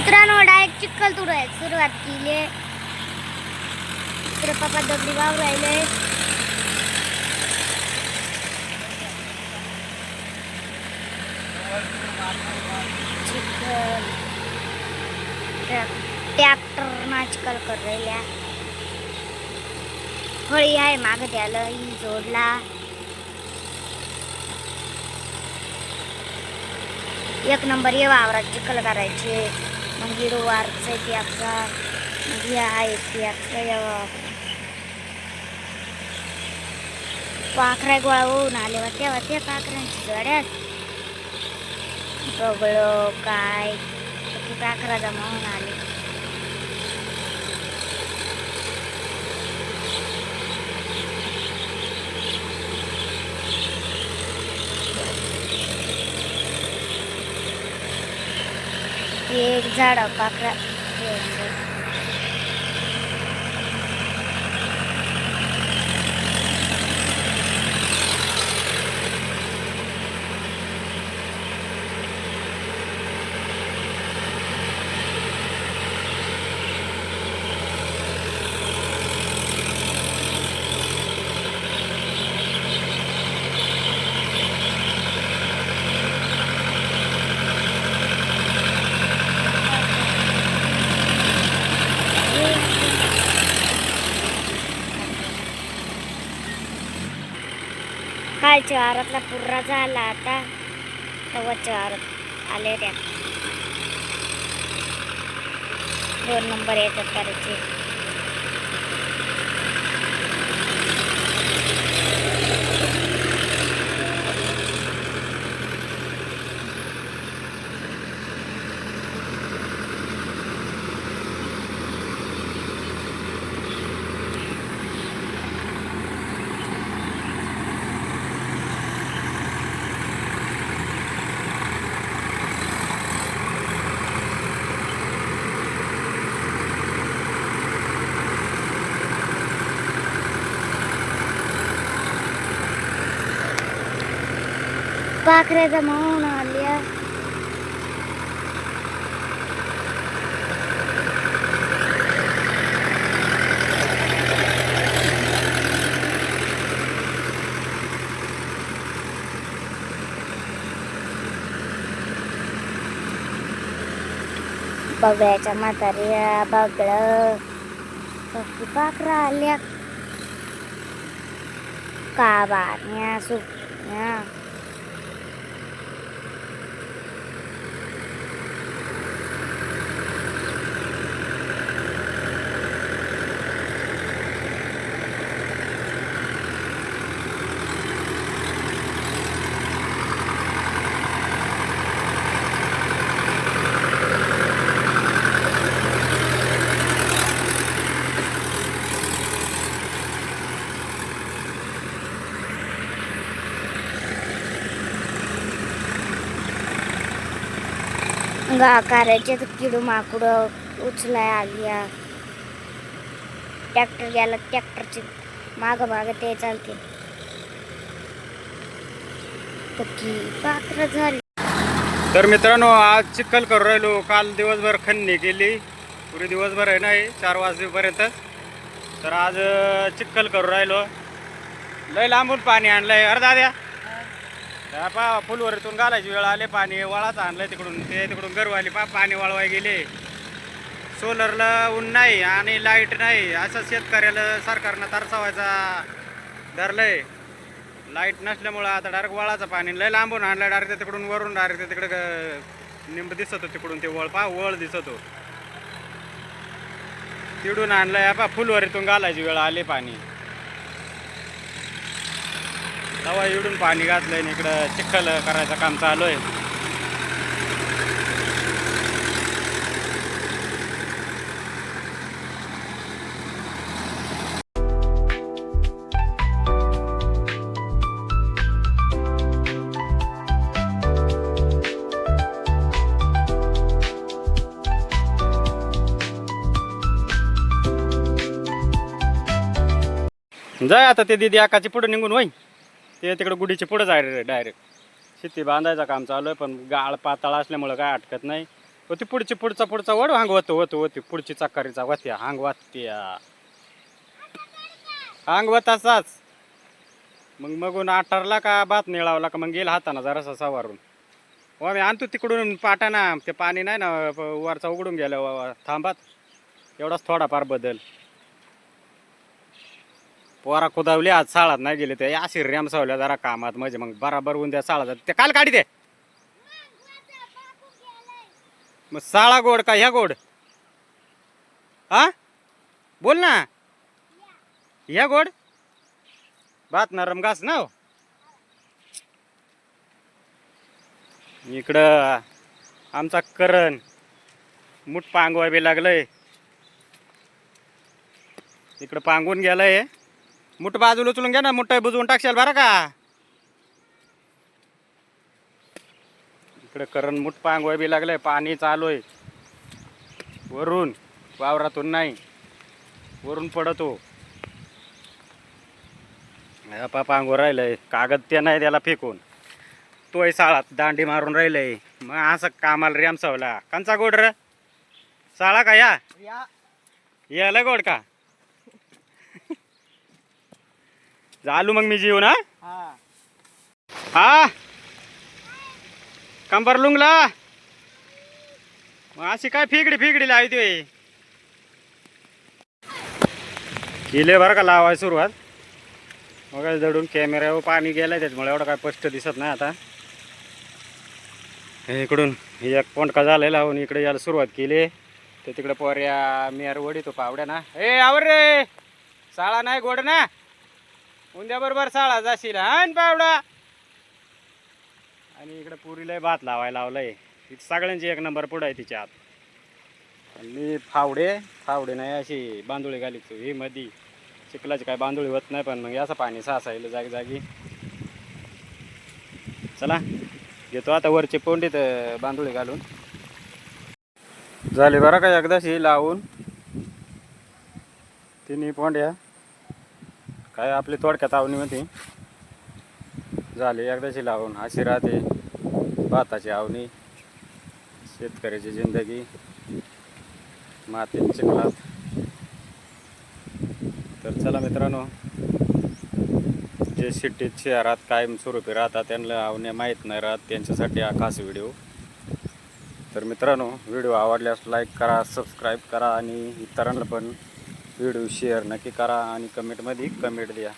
मित्रांनो डायरेक्ट चिखल तुडायला सुरुवात केली. इकडे पप्पा दगडी वाव राहिले. चिखल ट्रॅक्टर ना चिखल कर राहिल्या. फळी आहे माग त्याला जोडला. एक नंबर ये वावरात चिखल करायचे. मग हिरवारचं त्याचा मग हे आहे त्याचं पाखरा गोळा होऊन आले वा तेव्हा त्या पाखरांची जोड्यात बगळं काय ती पाखरा जमा होऊन आले. एक झाड पाखरा कालच्या वारातला पुर्रा झाला. आता तवाच्या वारात आले त्या 2 नंबर येतात करायचे. पाखऱ्या जमा होऊन आल्या. बगळ्याच्या म्हाताऱ्या बगळं पाखरा आल्या. काबारण्या सुकण्या गाकाराचे किडू माकड उचलाय आल्या. ट्रॅक्टर गेला. ट्रॅक्टरचे माग माग ते चालते. पाखरं झाली. तर मित्रांनो आज चिखल करू राहिलो. काल दिवसभर खणणी केली. पुरे दिवसभर आहे नाही 4 वाजेपर्यंत. तर आज चिखल करू राहिलो. लय लांबून पाणी आणलंय. अरे दाद्या पा फुलवरीतून घालायची वेळ आले. पाणी वळाच आणलंय तिकडून. ते तिकडून गरवाली पाणी वळवाय गेले. सोलरला ऊन नाही आणि लाईट नाही. असं शेतकऱ्याला सरकारनं तरसावायचा धरलंय. लाईट नसल्यामुळं आता डायरेक्ट वळाचं पाणी लय लांबून आणलं. डायरेक्ट तिकडून वरून डायरेक्ट तिकडे निंब दिसत होतं. तिकडून ते वळ दिसत हो. तिकडून आणलंय. पा फुलवरीतून घालायची वेळ आले पाणी. तवा इकडून पाणी घातलंय. इकडं चिखल करायचं काम चालू आहे. जाय आता ते दीदी आकाची पुढे निघून होईन. ते तिकडे गुडीचे पुढे जाय डायरेक्ट. शेती बांधायचं काम चालू आहे. पण गाळ पातळ असल्यामुळं काय अटकत नाही. होती पुढची पुढचा वड हांग होतो पुढची चाकारीचा वत्या हांग वात्या हांग वताचाच मगून आठारला का भात निळावला का मग गेला हाताना जरासा सवारून हो आम्ही आणतो तिकडून पाटाना ते पाणी नाही ना वरचा उघडून गेलं थांबात एवढाच थोडाफार बदल पोरा कुदावली आज साळात नाही गेले ते अशी रेमसावल्या जरा कामात म्हणजे मग बराबर उद्या साळा ते काल काढी दे मग साळा गोड का ह्या गोड हा बोल ना ह्या गोड भात नरम घास ना इकडं आमचा करण मुठ पांगवाय बी लागलंय इकडं पांगून गेलंय मुठ बाजूला उचलून घ्या ना मुठ बुजवून टाकशाल बरं का इकडे करण मुठ पांगवाय बी लागलंय पाणी चालूय वरून वावरातून नाही वरून पडतो पांगवर राहिलंय कागद ते नाही त्याला फेकून तोय साळात दांडी मारून राहिलंय मग असं कामाला रेमसावला कंचा गोड र साळा का याला गोड का झालू मग मी जीव ना हा कंबर लुंगला मग अशी काय फिगडी लावते केले बरं का लावाय सुरुवात मग जडून कॅमेऱ्यावर पाणी गेलंय त्याच्यामुळे एवढं काय स्पष्ट दिसत नाही आता इकडून एक पोंटका झालेला लावून इकडे यायला सुरुवात केली तर तिकडे पोऱ्या मेर वडी तो पावड्या ना ए आवर रे साळा नाही गोड ना उद्या बरोबर साळा जाशील हा पावडा आणि इकडे पुरीला भात लावायला लावलंय सगळ्यांची एक नंबर पुढं आहे तिच्या आत मी फावडे नाही अशी बांधुळी घालीत ही मधी चिखलाची काय बांधुळी होत नाही पण मग असं पाणी सासायला जागी चला घेतो आता वरचे पोंडीत बांधुळी घालून झाली बरं का एकदाशी लावून तिन्ही पोंड्या काय आपली थोडक्यात आवणी होती झाली एकदाशी लावून अशी राहते भाताची आवणी शेतकऱ्याची जिंदगी मातीत चिखलात तर चला मित्रांनो जे सिटीत शहरात कायमस्वरूपी राहतात त्यांना आवण्या माहीत नाही राहत त्यांच्यासाठी हा खास व्हिडिओ तर मित्रांनो व्हिडिओ आवडल्यास लाईक करा सबस्क्राईब करा आणि इतरांना पण व्हिडिओ शेअर नक्की करा आणि कमेंटमध्ये कमेंट द्या